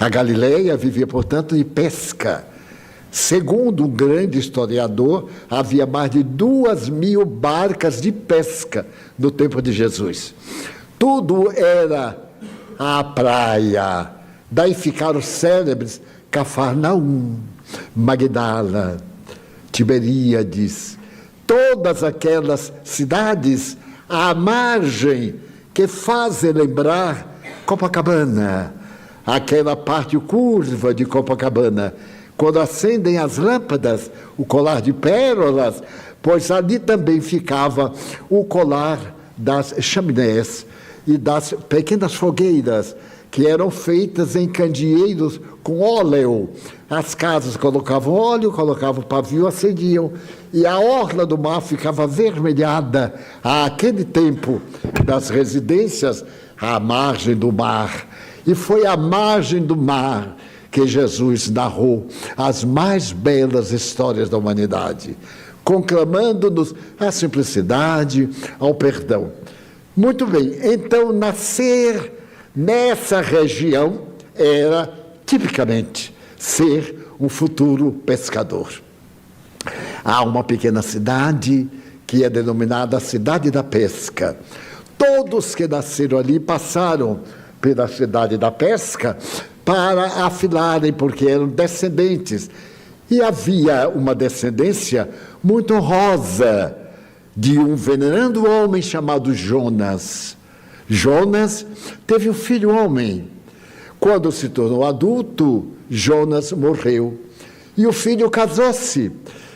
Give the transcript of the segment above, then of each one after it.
A Galileia vivia, portanto, de pesca. Segundo um grande historiador, havia mais de 2.000 barcas de pesca no tempo de Jesus. Tudo era a praia. Daí ficaram célebres Cafarnaum, Magdala, Tiberíades, todas aquelas cidades à margem que fazem lembrar Copacabana, aquela parte curva de Copacabana. Quando acendem as lâmpadas, o colar de pérolas, pois ali também ficava o colar das chaminés e das pequenas fogueiras, que eram feitas em candeeiros com óleo. As casas colocavam óleo, colocavam pavio, acendiam, e a orla do mar ficava avermelhada, àquele tempo das residências, à margem do mar. E foi à margem do mar que Jesus narrou as mais belas histórias da humanidade, conclamando-nos à simplicidade, ao perdão. Muito bem, então nascer nessa região era, tipicamente, ser um futuro pescador. Há uma pequena cidade que é denominada Cidade da Pesca. Todos que nasceram ali passaram pela Cidade da Pesca para afilarem, porque eram descendentes. E havia uma descendência muito honrosa de um venerando homem chamado Jonas. Jonas teve um filho homem. Quando se tornou adulto, Jonas morreu. E o filho casou-se.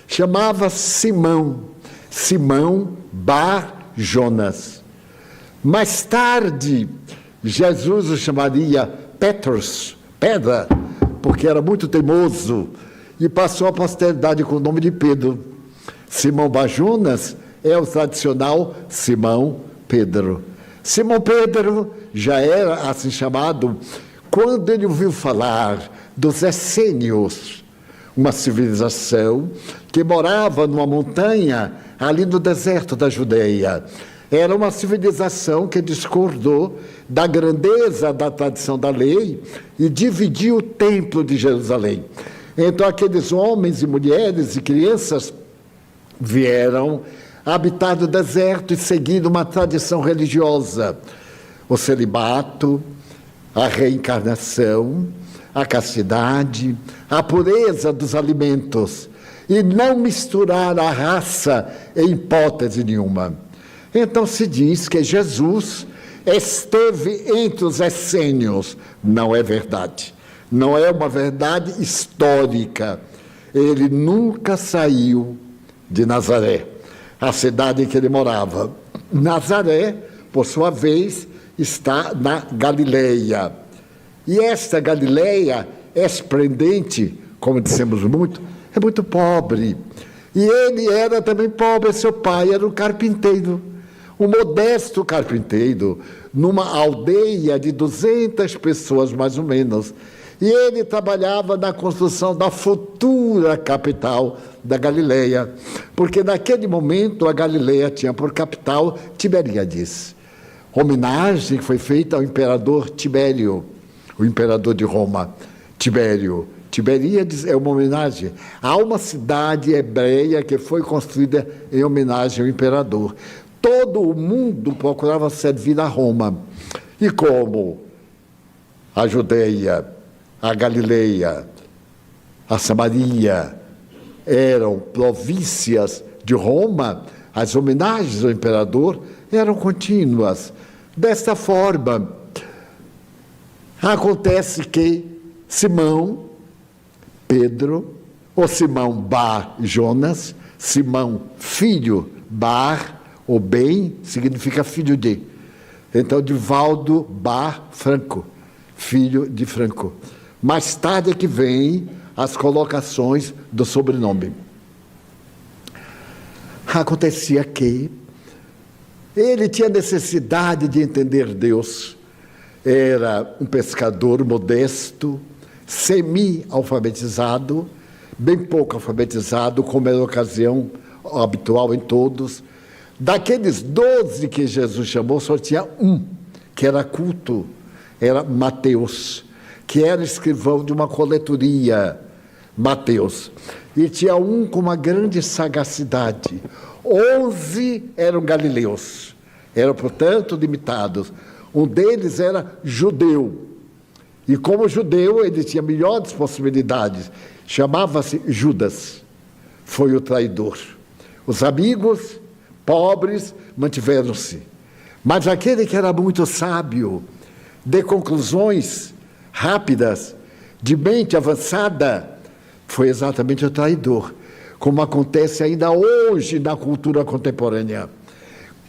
Chamava Simão. Simão Bar Jonas. Mais tarde, Jesus o chamaria Petros, pedra, porque era muito teimoso, e passou a posteridade com o nome de Pedro. Simão Bar Jonas é o tradicional Simão Pedro. Simão Pedro já era assim chamado quando ele ouviu falar dos essênios, uma civilização que morava numa montanha ali no deserto da Judeia. Era uma civilização que discordou da grandeza da tradição da lei e dividiu o templo de Jerusalém. Então aqueles homens e mulheres e crianças vieram habitar o deserto e seguir uma tradição religiosa, o celibato, a reencarnação, a castidade, a pureza dos alimentos, e não misturar a raça em hipótese nenhuma. Então se diz que Jesus esteve entre os essênios. Não é verdade. Não é uma verdade histórica. Ele nunca saiu de Nazaré, a cidade em que ele morava. Nazaré, por sua vez, está na Galileia. E esta Galileia é esplendente, como dissemos muito, é muito pobre. E ele era também pobre, seu pai era um carpinteiro, um modesto carpinteiro, numa aldeia de 200 pessoas, mais ou menos. E ele trabalhava na construção da futura capital da Galileia, porque naquele momento a Galileia tinha por capital Tiberíades. Homenagem que foi feita ao imperador Tibério, o imperador de Roma, Tibério. Tiberíades é uma homenagem a uma cidade hebreia que foi construída em homenagem ao imperador. Todo o mundo procurava servir a Roma. E como a Judeia, a Galileia, a Samaria eram províncias de Roma, as homenagens ao imperador eram contínuas. Desta forma, acontece que Simão Pedro, ou Simão Bar Jonas, Simão filho Bar, o bem significa filho de. Então, de Valdo Bar Franco, filho de Franco. Mais tarde é que vem as colocações do sobrenome. Acontecia que ele tinha necessidade de entender Deus. Era um pescador modesto, semi-alfabetizado, bem pouco alfabetizado, como era a ocasião habitual em todos. Daqueles 12 que Jesus chamou, só tinha um que era culto, era Mateus. que era escrivão de uma coletoria, Mateus. E tinha um com uma grande sagacidade. 11 eram galileus, eram, portanto, limitados. Um deles era judeu. E como judeu, ele tinha melhores possibilidades. Chamava-se Judas. Foi o traidor. Os amigos, pobres, mantiveram-se. Mas aquele que era muito sábio, de conclusões rápidas, de mente avançada, foi exatamente o traidor, como acontece ainda hoje na cultura contemporânea.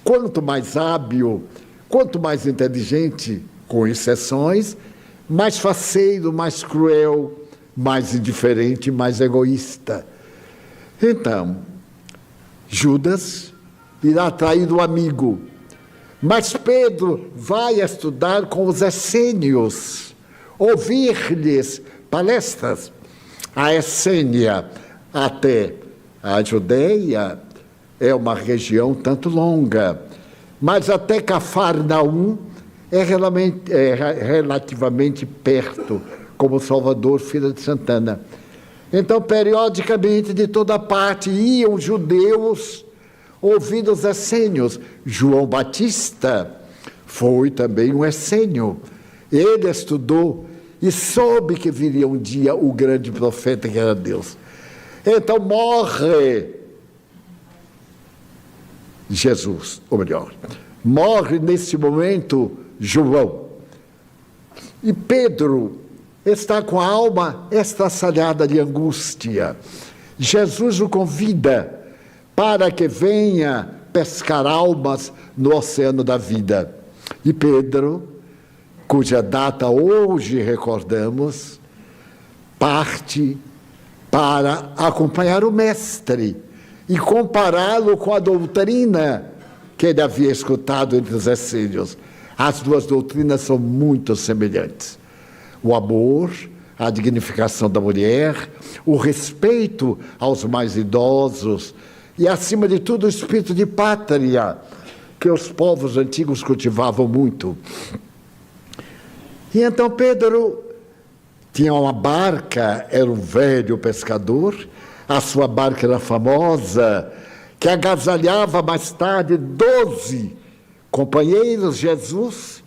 Quanto mais hábil, quanto mais inteligente, com exceções, mais faceiro, mais cruel, mais indiferente, mais egoísta. Então, Judas irá trair o amigo, mas Pedro vai estudar com os essênios, ouvir-lhes palestras. A Essênia até a Judeia é uma região tanto longa, mas até Cafarnaum é relativamente perto, como Salvador, Feira de Santana. Então, periodicamente, de toda parte, iam judeus ouvindo os essênios. João Batista foi também um essênio. Ele estudou e soube que viria um dia o grande profeta que era Deus. Então morre Jesus, ou melhor, morre nesse momento João. E Pedro está com a alma estraçalhada de angústia. Jesus o convida para que venha pescar almas no oceano da vida. E Pedro, cuja data hoje recordamos, parte para acompanhar o mestre e compará-lo com a doutrina que ele havia escutado entre os essênios. As duas doutrinas são muito semelhantes. O amor, a dignificação da mulher, o respeito aos mais idosos e, acima de tudo, o espírito de pátria, que os povos antigos cultivavam muito. E então Pedro tinha uma barca, era um velho pescador, a sua barca era famosa, que agasalhava mais tarde 12 companheiros, Jesus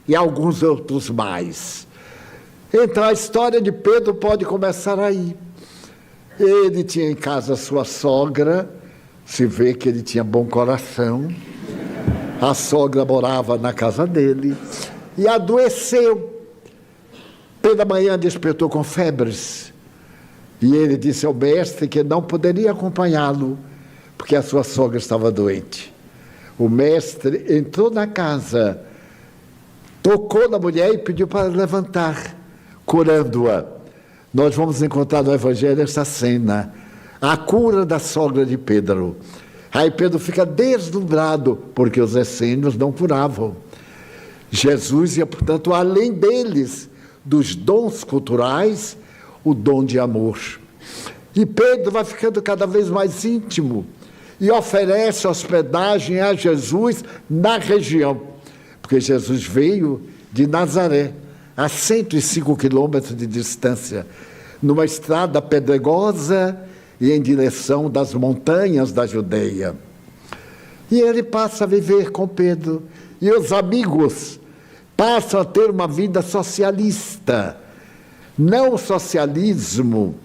e alguns outros mais. Então a história de Pedro pode começar aí. Ele tinha em casa a sua sogra, se vê que ele tinha bom coração, a sogra morava na casa dele e adoeceu. Pela manhã despertou com febres e ele disse ao mestre que não poderia acompanhá-lo porque a sua sogra estava doente. O mestre entrou na casa, tocou na mulher e pediu para levantar, curando-a. Nós vamos encontrar no Evangelho essa cena, a cura da sogra de Pedro. Aí Pedro fica deslumbrado, porque os essênios não curavam. Jesus ia, portanto, além deles, dos dons culturais, o dom de amor. E Pedro vai ficando cada vez mais íntimo e oferece hospedagem a Jesus na região, porque Jesus veio de Nazaré, a 105 quilômetros de distância, numa estrada pedregosa e em direção das montanhas da Judeia. E ele passa a viver com Pedro, e os amigos passam a ter uma vida socialista, não o socialismo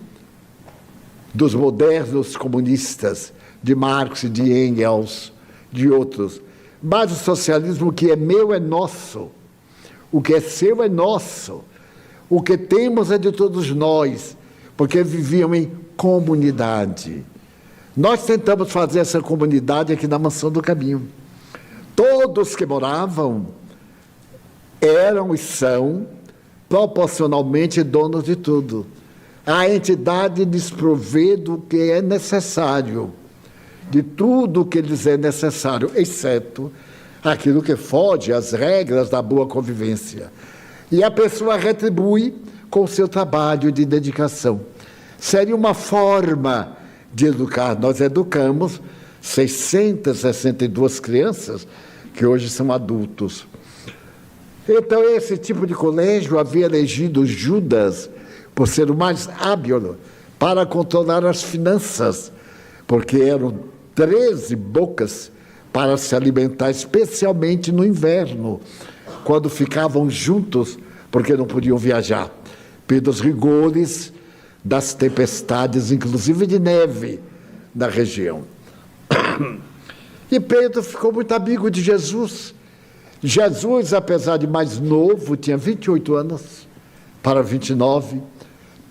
dos modernos comunistas, de Marx, de Engels, de outros, mas o socialismo que é meu é nosso, o que é seu é nosso, o que temos é de todos nós, porque viviam em comunidade. Nós tentamos fazer essa comunidade aqui na Mansão do Caminho. Todos que moravam eram e são proporcionalmente donos de tudo. A entidade lhes provê do que é necessário, de tudo o que lhes é necessário, exceto aquilo que foge às regras da boa convivência. E a pessoa retribui com o seu trabalho de dedicação. Seria uma forma de educar. Nós educamos 662 crianças, que hoje são adultos. Então, esse tipo de colégio havia elegido Judas por ser o mais hábil para controlar as finanças, porque eram 13 bocas para se alimentar, especialmente no inverno, quando ficavam juntos, porque não podiam viajar, pelos rigores das tempestades, inclusive de neve, na região. E Pedro ficou muito amigo de Jesus. Jesus, apesar de mais novo, tinha 28 anos para 29.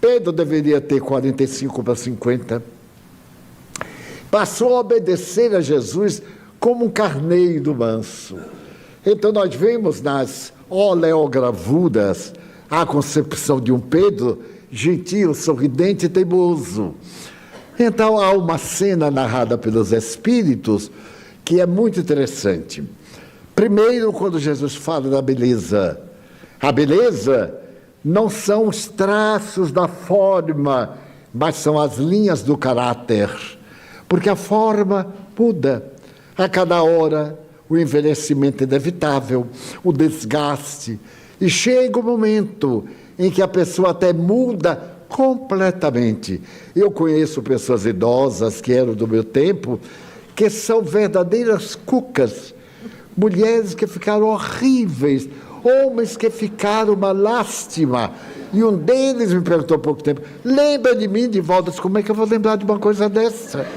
Pedro deveria ter 45 para 50. Passou a obedecer a Jesus como um carneiro manso. Então nós vemos nas oleogravuras a concepção de um Pedro gentil, sorridente e teimoso. Então há uma cena narrada pelos Espíritos que é muito interessante. Primeiro, quando Jesus fala da beleza. A beleza não são os traços da forma, mas são as linhas do caráter. Porque a forma muda. A cada hora, o envelhecimento é inevitável, o desgaste. E chega o momento em que a pessoa até muda completamente. Eu conheço pessoas idosas que eram do meu tempo, que são verdadeiras cucas, mulheres que ficaram horríveis, homens que ficaram uma lástima. E um deles me perguntou há pouco tempo: lembra de mim, Divaldo? Como é que eu vou lembrar de uma coisa dessa?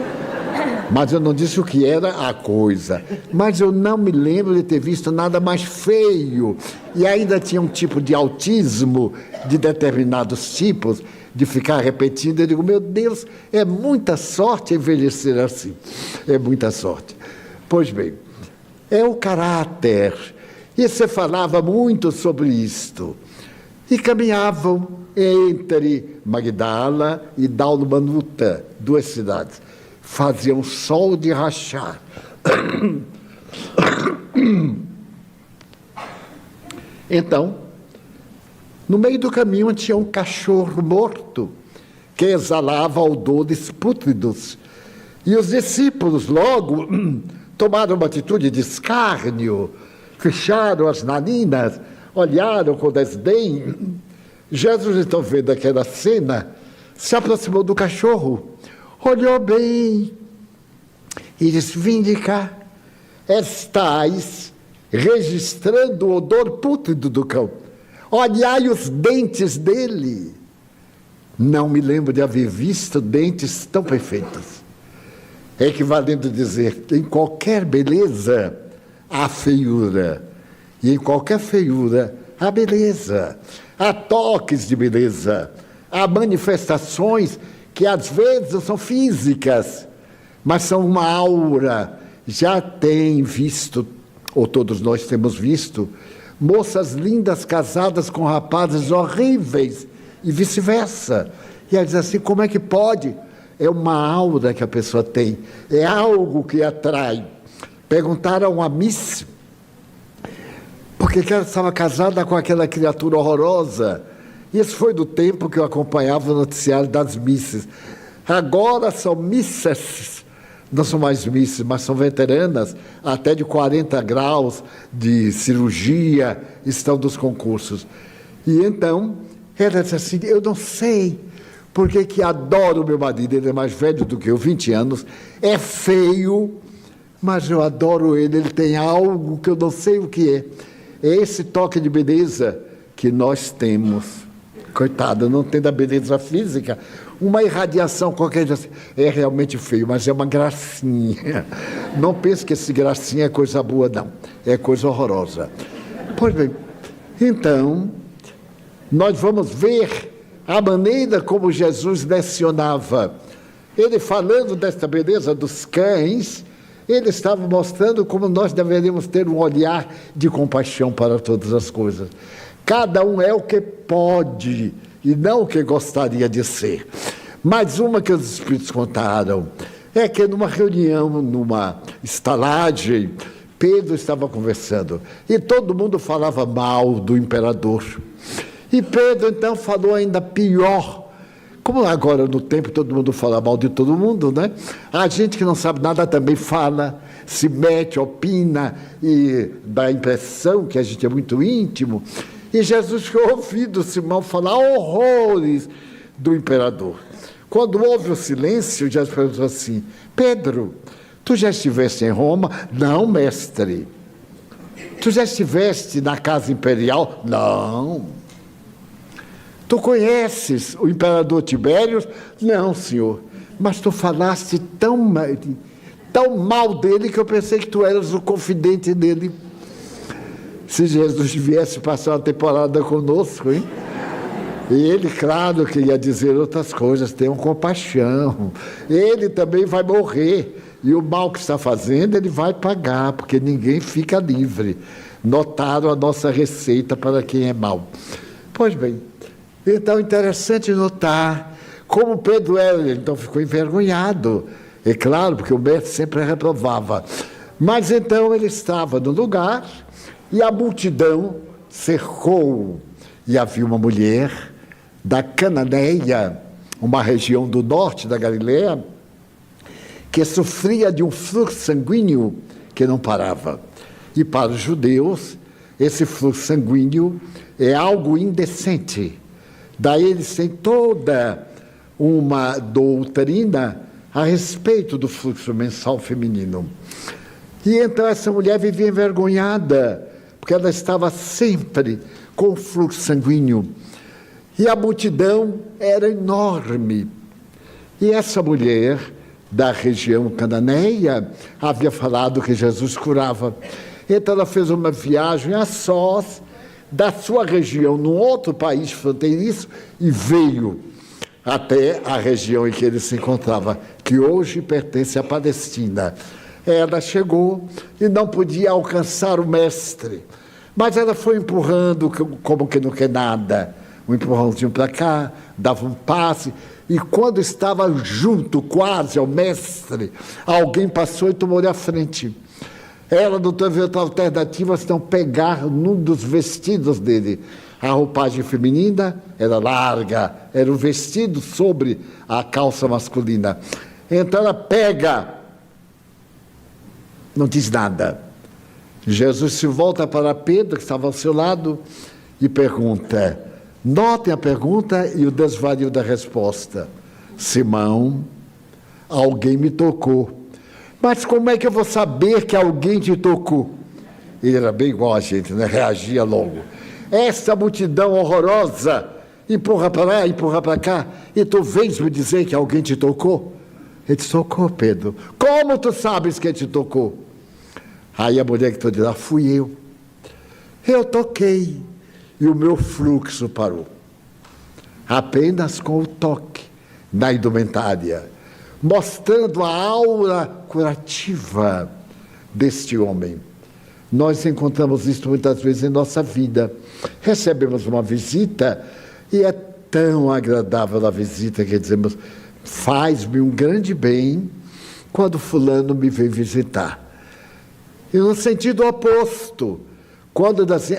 Mas eu não disse o que era a coisa. Mas eu não me lembro de ter visto nada mais feio. E ainda tinha um tipo de autismo de determinados tipos, de ficar repetindo. Eu digo, meu Deus, é muita sorte envelhecer assim. É muita sorte. Pois bem, é o caráter. E você falava muito sobre isto. E caminhavam entre Magdala e Dalmanuta, 2 cidades. Faziam sol de rachar. Então, no meio do caminho tinha um cachorro morto que exalava odores pútridos. E os discípulos logo tomaram uma atitude de escárnio, fecharam as narinas, olharam com desdém. Jesus, então, vendo aquela cena, se aproximou do cachorro, olhou bem e disse: vinde cá, estais registrando o odor pútrido do cão. Olhai os dentes dele. Não me lembro de haver visto dentes tão perfeitos. É equivalente a dizer, em qualquer beleza há feiura, e em qualquer feiura há beleza. Há toques de beleza, há manifestações que às vezes não são físicas, mas são uma aura. Já tem visto, ou todos nós temos visto, moças lindas casadas com rapazes horríveis e vice-versa. E ela diz assim, como é que pode? É uma aura que a pessoa tem, é algo que atrai. Perguntaram a Miss porque ela estava casada com aquela criatura horrorosa. Isso foi do tempo que eu acompanhava o noticiário das misses. Agora são missas, não são mais misses, mas são veteranas, até de 40 graus de cirurgia, estão dos concursos. E então, ela disse assim, eu não sei porque que adoro o meu marido, ele é mais velho do que eu, 20 anos, é feio, mas eu adoro ele tem algo que eu não sei o que é. É esse toque de beleza que nós temos. Coitada, não tem da beleza física, uma irradiação qualquer, é realmente feio, mas é uma gracinha. Não pense que esse gracinha é coisa boa, não. É coisa horrorosa. Pois bem, então, nós vamos ver a maneira como Jesus lecionava. Ele falando desta beleza dos cães, ele estava mostrando como nós deveríamos ter um olhar de compaixão para todas as coisas. Cada um é o que pode e não o que gostaria de ser. Mas uma que os Espíritos contaram é que numa reunião, numa estalagem, Pedro estava conversando e todo mundo falava mal do imperador. E Pedro então falou ainda pior, Como agora no tempo todo mundo fala mal de todo mundo, né? A gente que não sabe nada também fala, se mete, opina e dá a impressão que a gente é muito íntimo. E Jesus ficou ouvindo Simão falar horrores do imperador. Quando houve o silêncio, Jesus perguntou assim: Pedro, tu já estiveste em Roma? Não, mestre. Tu já estiveste na casa imperial? Não. Tu conheces o imperador Tibério? Não, senhor. Mas tu falaste tão mal dele que eu pensei que tu eras o confidente dele. Se Jesus viesse passar uma temporada conosco, hein? E ele, claro, que ia dizer outras coisas, tenham compaixão. Ele também vai morrer. E o mal que está fazendo, ele vai pagar, porque ninguém fica livre. Notaram a nossa receita para quem é mau. Pois bem, então é interessante notar como Pedro era, ele então ficou envergonhado. É claro, porque o mestre sempre reprovava. Mas então ele estava no lugar e a multidão cercou. E havia uma mulher da Cananeia, uma região do norte da Galileia, que sofria de um fluxo sanguíneo que não parava. E para os judeus, esse fluxo sanguíneo é algo indecente. Daí eles têm toda uma doutrina a respeito do fluxo mensal feminino. E então essa mulher vivia envergonhada, porque ela estava sempre com o fluxo sanguíneo. E a multidão era enorme. E essa mulher da região cananeia havia falado que Jesus curava. Então ela fez uma viagem a sós da sua região, num outro país fronteiriço, e veio até a região em que ele se encontrava, que hoje pertence à Palestina. Ela chegou e não podia alcançar o mestre, mas ela foi empurrando como que não quer nada, um empurrãozinho para cá, dava um passe, e quando estava junto quase ao mestre, alguém passou e tomou-lhe a frente. Ela não teve outra alternativa senão pegar num dos vestidos dele. A roupagem feminina era larga, era o vestido sobre a calça masculina. Então ela pega, não diz nada. Jesus se volta para Pedro, que estava ao seu lado, e pergunta. Notem a pergunta e o desvario da resposta. Simão, alguém me tocou. Mas como é que eu vou saber que alguém te tocou? Ele era bem igual a gente, né? Reagia logo. Essa multidão horrorosa, empurra para lá, empurra para cá, e tu vens me dizer que alguém te tocou? Ele te tocou, Pedro. Como tu sabes que te tocou? Aí a mulher que toda lá, fui eu. Eu toquei e o meu fluxo parou. Apenas com o toque na indumentária, mostrando a aura curativa deste homem. Nós encontramos isso muitas vezes em nossa vida. Recebemos uma visita e é tão agradável a visita que dizemos, faz-me um grande bem quando fulano me vem visitar. E no sentido oposto, quando diz assim,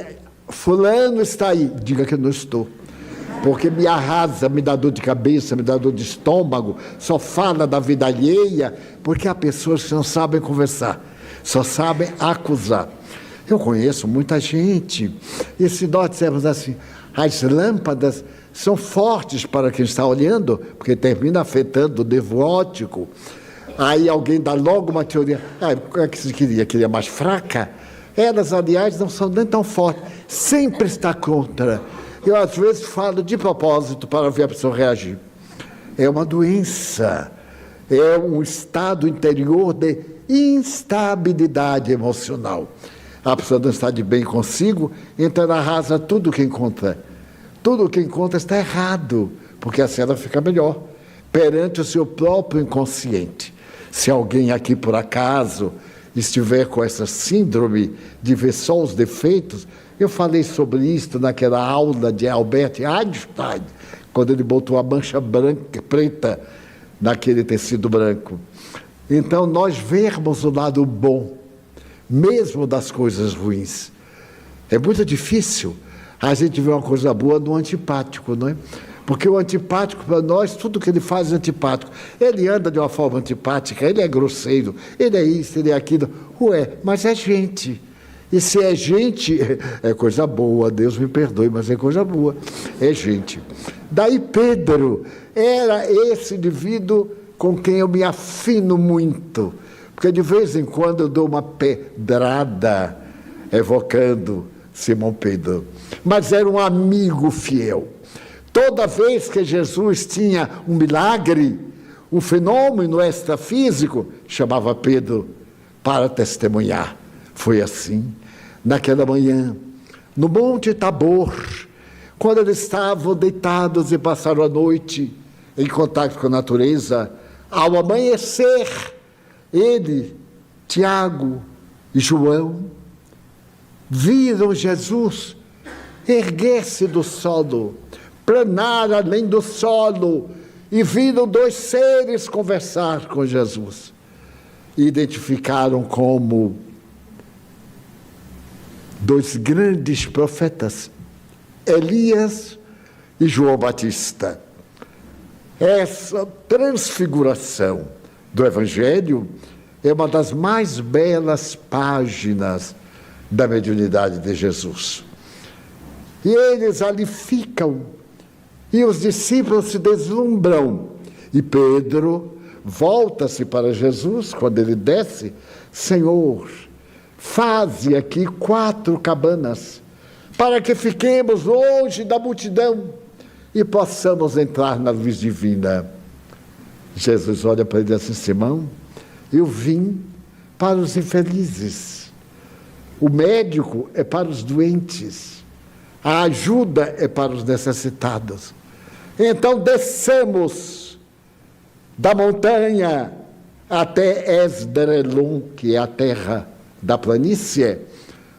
fulano está aí, diga que eu não estou. Porque me arrasa, me dá dor de cabeça, me dá dor de estômago, só fala da vida alheia, porque há pessoas que não sabem conversar, só sabem acusar. Eu conheço muita gente, e se nós dissermos assim, as lâmpadas são fortes para quem está olhando, porque termina afetando o nervo óptico. Aí alguém dá logo uma teoria, o que você queria? Queria mais fraca? Elas, aliás, não são nem tão fortes, sempre está contra. Eu, às vezes, falo de propósito para ver a pessoa reagir. É uma doença, é um estado interior de instabilidade emocional. A pessoa não está de bem consigo, então ela arrasa tudo o que encontra. Tudo o que encontra está errado, porque assim ela fica melhor, perante o seu próprio inconsciente. Se alguém aqui, por acaso, estiver com essa síndrome de ver só os defeitos, eu falei sobre isso naquela aula de Albert Einstein, quando ele botou a mancha branca, preta naquele tecido branco. Então, nós vermos o lado bom, mesmo das coisas ruins. É muito difícil a gente ver uma coisa boa no antipático, não é? Porque o antipático, para nós, tudo que ele faz é antipático. Ele anda de uma forma antipática, ele é grosseiro, ele é isso, ele é aquilo. Ué, mas é gente. E se é gente, é coisa boa, Deus me perdoe, mas é coisa boa, é gente. Daí Pedro era esse indivíduo com quem eu me afino muito, porque de vez em quando eu dou uma pedrada evocando Simão Pedro, mas era um amigo fiel. Toda vez que Jesus tinha um milagre, um fenômeno extrafísico, chamava Pedro para testemunhar. Foi assim, naquela manhã, no Monte Tabor, quando eles estavam deitados e passaram a noite em contato com a natureza, ao amanhecer, ele, Tiago e João, viram Jesus erguer-se do solo, planar além do solo, e viram dois seres conversar com Jesus. E identificaram como dois grandes profetas, Elias e João Batista. Essa transfiguração do Evangelho é uma das mais belas páginas da mediunidade de Jesus. E eles ali ficam, e os discípulos se deslumbram. E Pedro volta-se para Jesus, quando ele desce: Senhor, faze aqui 4 cabanas, para que fiquemos longe da multidão e possamos entrar na luz divina. Jesus olha para ele assim: Simão, eu vim para os infelizes. O médico é para os doentes. A ajuda é para os necessitados. Então desçamos da montanha até Esdraelon, que é a terra da planície,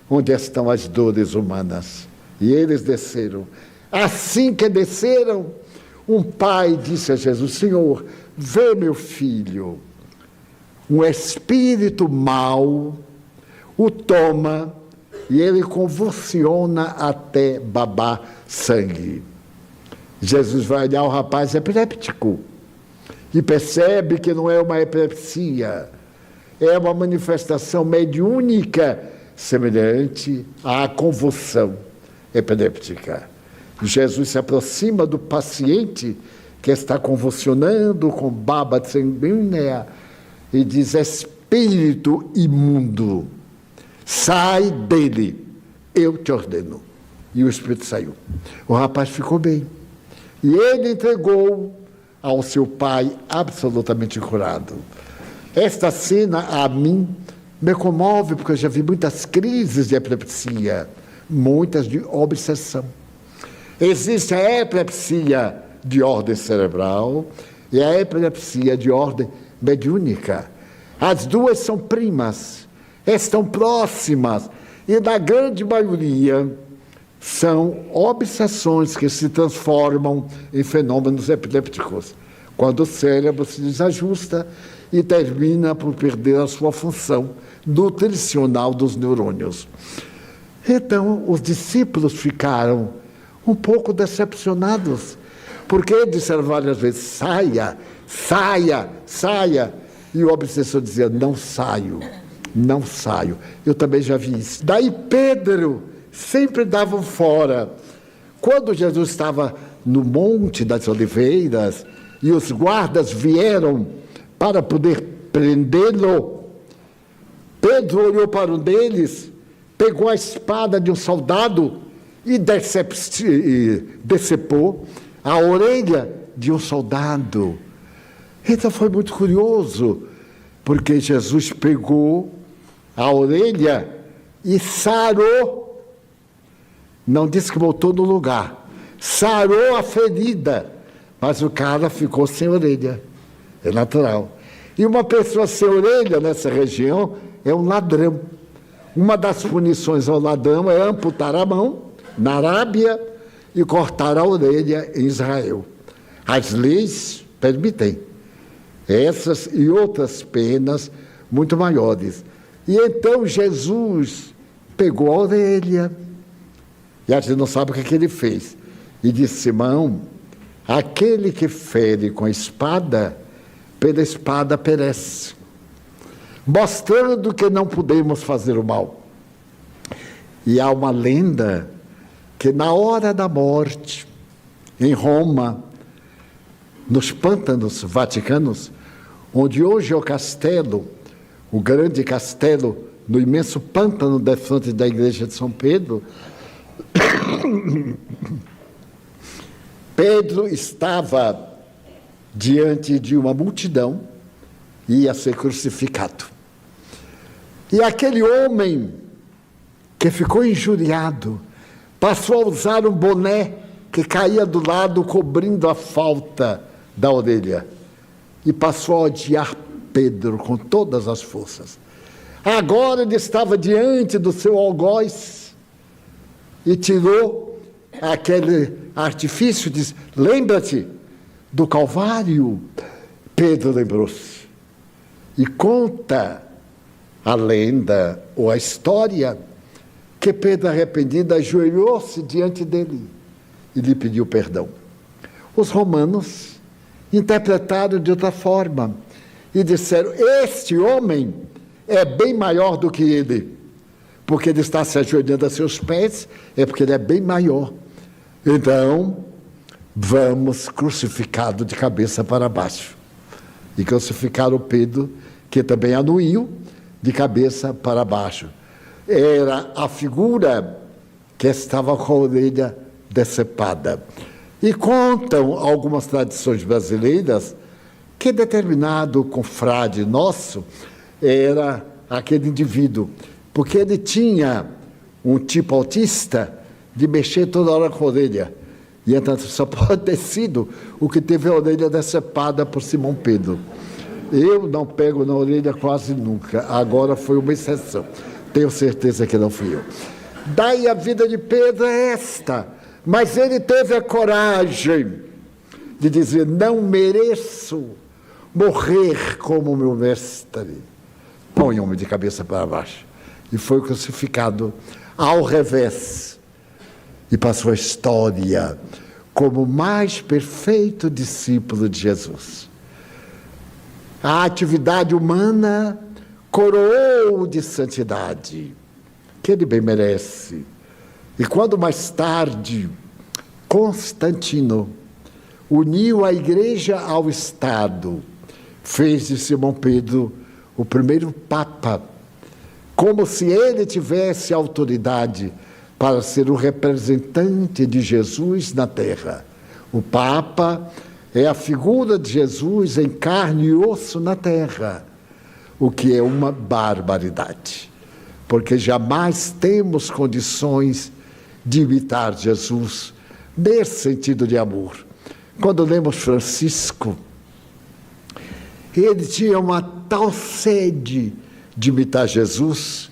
onde estão as dores humanas. E eles desceram. Assim que desceram, um pai disse a Jesus: Senhor, vê meu filho. Um espírito mau o toma e ele convulsiona até babar sangue. Jesus vai olhar o rapaz epiléptico e percebe que não é uma epilepsia, é uma manifestação mediúnica semelhante à convulsão epiléptica. Jesus se aproxima do paciente que está convulsionando com baba sanguínea e diz: espírito imundo, sai dele, eu te ordeno. E o espírito saiu. O rapaz ficou bem. E ele entregou ao seu pai absolutamente curado. Esta cena, a mim, me comove, porque eu já vi muitas crises de epilepsia, muitas de obsessão. Existe a epilepsia de ordem cerebral e a epilepsia de ordem mediúnica. As duas são primas, estão próximas, e na grande maioria são obsessões que se transformam em fenômenos epilépticos, quando o cérebro se desajusta e termina por perder a sua função nutricional dos neurônios. Então, os discípulos ficaram um pouco decepcionados, porque disseram várias vezes: saia, saia, saia. E o obsessor dizia: não saio, não saio. Eu também já vi isso. Daí Pedro sempre davam fora. Quando Jesus estava no Monte das Oliveiras e os guardas vieram para poder prendê-lo, Pedro olhou para um deles, pegou a espada de um soldado e decepou a orelha de um soldado. Então foi muito curioso, porque Jesus pegou a orelha e sarou. Não disse que voltou no lugar, sarou a ferida, mas o cara ficou sem orelha. É natural. E uma pessoa sem orelha nessa região é um ladrão. Uma das punições ao ladrão é amputar a mão na Arábia e cortar a orelha em Israel. As leis permitem essas e outras penas muito maiores. E então Jesus pegou a orelha, e a gente não sabe o que ele fez, e disse: Simão, aquele que fere com a espada, pela espada perece, mostrando que não podemos fazer o mal. E há uma lenda que na hora da morte, em Roma, nos pântanos vaticanos, onde hoje é o castelo, o grande castelo, no imenso pântano da frente da igreja de São Pedro, Pedro estava diante de uma multidão e ia ser crucificado. E aquele homem que ficou injuriado passou a usar um boné que caía do lado, cobrindo a falta da orelha, e passou a odiar Pedro com todas as forças. Agora ele estava diante do seu algoz e tirou aquele artifício, diz: lembra-te do Calvário. Pedro lembrou-se. E conta a lenda ou a história que Pedro, arrependido, ajoelhou-se diante dele e lhe pediu perdão. Os romanos interpretaram de outra forma e disseram: este homem é bem maior do que ele, porque ele está se ajoelhando a seus pés, é porque ele é bem maior. Então, vamos crucificá-lo de cabeça para baixo. E crucificaram Pedro, que também anuiu, de cabeça para baixo. Era a figura que estava com a orelha decepada. E contam algumas tradições brasileiras que determinado confrade nosso era aquele indivíduo, porque ele tinha um tipo autista de mexer toda hora com a orelha. E então só pode ter sido o que teve a orelha decepada por Simão Pedro. Eu não pego na orelha quase nunca, agora foi uma exceção. Tenho certeza que não fui eu. Daí a vida de Pedro é esta, mas ele teve a coragem de dizer: não mereço morrer como meu mestre. Ponham-me de cabeça para baixo. E foi crucificado ao revés. E passou a história como o mais perfeito discípulo de Jesus. A atividade humana coroou de santidade, que ele bem merece. E quando mais tarde Constantino uniu a igreja ao Estado, fez de Simão Pedro o primeiro Papa, como se ele tivesse autoridade para ser o representante de Jesus na terra. O Papa é a figura de Jesus em carne e osso na terra, o que é uma barbaridade, porque jamais temos condições de imitar Jesus nesse sentido de amor. Quando lemos Francisco, ele tinha uma tal sede de imitar Jesus,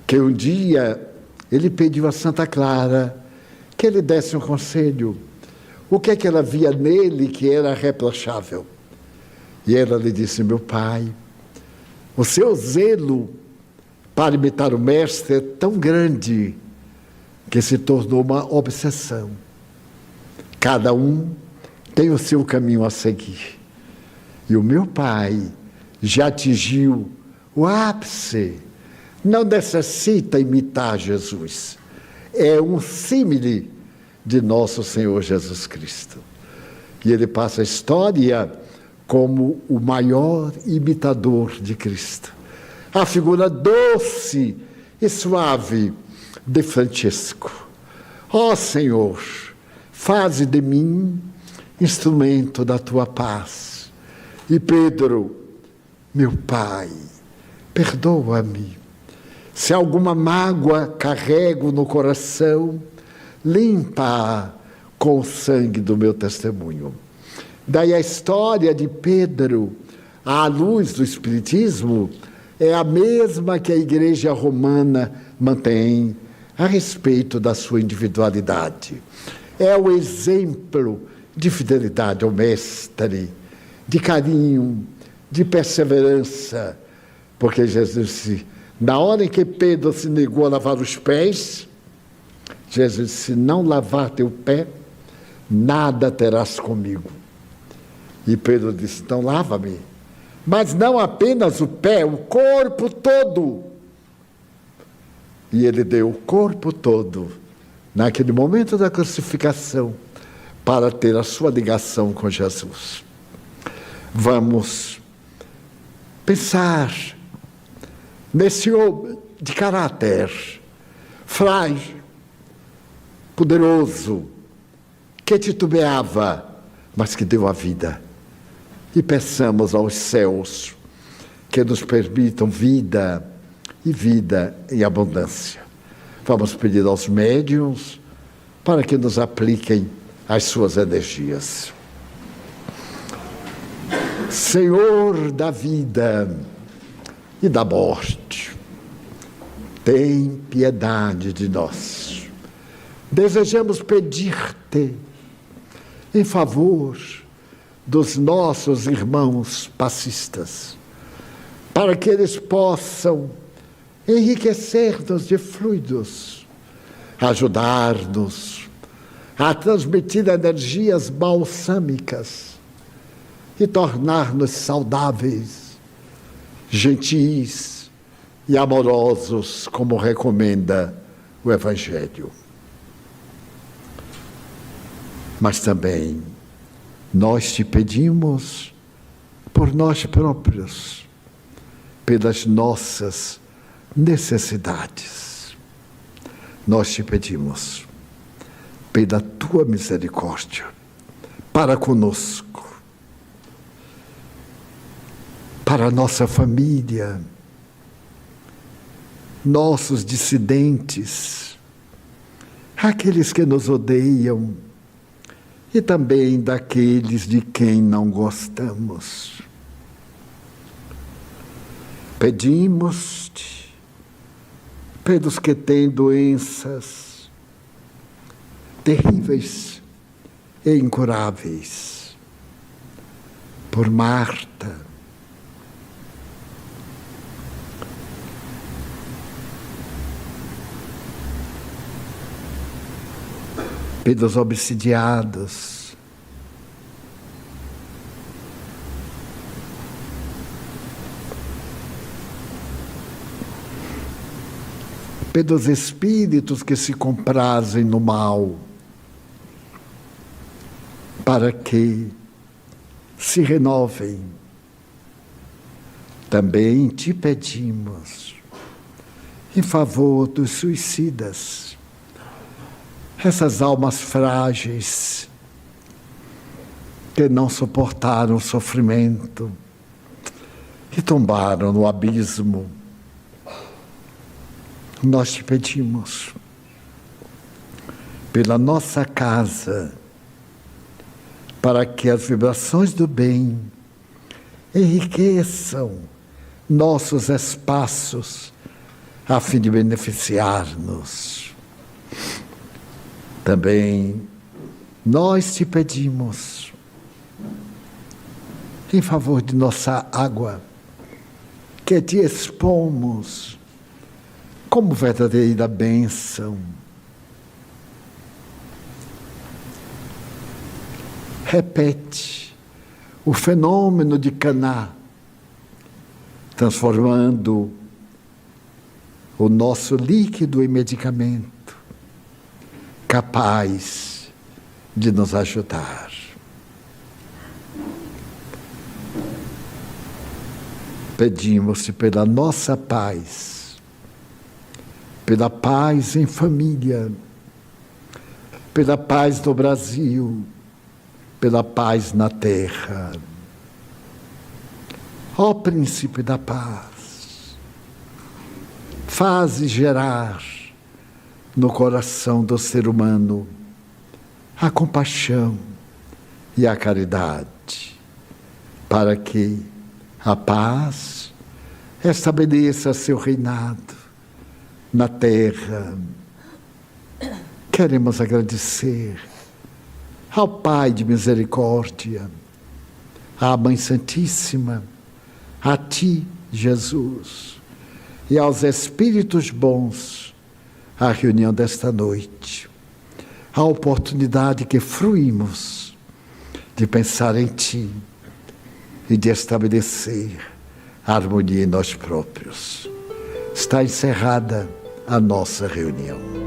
que um dia ele pediu a Santa Clara que ele desse um conselho. O que é que ela via nele que era reprochável? E ela lhe disse: meu pai, o seu zelo para imitar o mestre é tão grande que se tornou uma obsessão. Cada um tem o seu caminho a seguir. E o meu pai já atingiu o ápice. Não necessita imitar Jesus. É um símile de nosso Senhor Jesus Cristo. E ele passa a história como o maior imitador de Cristo. A figura doce e suave de Francisco. Ó Senhor, faze de mim instrumento da tua paz. E Pedro: meu pai, perdoa-me. Se alguma mágoa carrego no coração, limpa-a com o sangue do meu testemunho. Daí a história de Pedro, à luz do Espiritismo, é a mesma que a Igreja Romana mantém a respeito da sua individualidade. É o exemplo de fidelidade ao Mestre, de carinho, de perseverança, porque Jesus disse: na hora em que Pedro se negou a lavar os pés, Jesus disse: se não lavar teu pé, nada terás comigo. E Pedro disse: então lava-me, mas não apenas o pé, o corpo todo. E ele deu o corpo todo, naquele momento da crucificação, para ter a sua ligação com Jesus. Vamos pensar nesse homem de caráter frágil, poderoso, que titubeava, mas que deu a vida. E peçamos aos céus que nos permitam vida e vida em abundância. Vamos pedir aos médiuns para que nos apliquem as suas energias. Senhor da vida e da morte, tem piedade de nós. Desejamos pedir-te em favor dos nossos irmãos passistas, para que eles possam enriquecer-nos de fluidos, ajudar-nos a transmitir energias balsâmicas e tornar-nos saudáveis, gentis e amorosos, como recomenda o Evangelho. Mas também nós te pedimos por nós próprios, pelas nossas necessidades. Nós te pedimos pela tua misericórdia para conosco, para a nossa família, nossos dissidentes, aqueles que nos odeiam e também daqueles de quem não gostamos. Pedimos-te pelos que têm doenças terríveis e incuráveis, por Marta, pelos obsidiados, pelos espíritos que se comprazem no mal, para que se renovem. Também te pedimos em favor dos suicidas, essas almas frágeis que não suportaram o sofrimento e tombaram no abismo. Nós te pedimos pela nossa casa, para que as vibrações do bem enriqueçam nossos espaços a fim de beneficiar-nos. Também nós te pedimos em favor de nossa água, que te expomos como verdadeira bênção. Repete o fenômeno de Caná, transformando o nosso líquido em medicamento, capaz de nos ajudar. Pedimos-te pela nossa paz, pela paz em família, pela paz no Brasil, pela paz na terra. Ó Príncipe da Paz, faze gerar no coração do ser humano a compaixão e a caridade, para que a paz estabeleça seu reinado na terra. Queremos agradecer ao Pai de misericórdia, à Mãe Santíssima, a Ti, Jesus, e aos Espíritos bons, a reunião desta noite. a oportunidade que fruímos de pensar em Ti e de estabelecer a harmonia em nós próprios. Está encerrada a nossa reunião.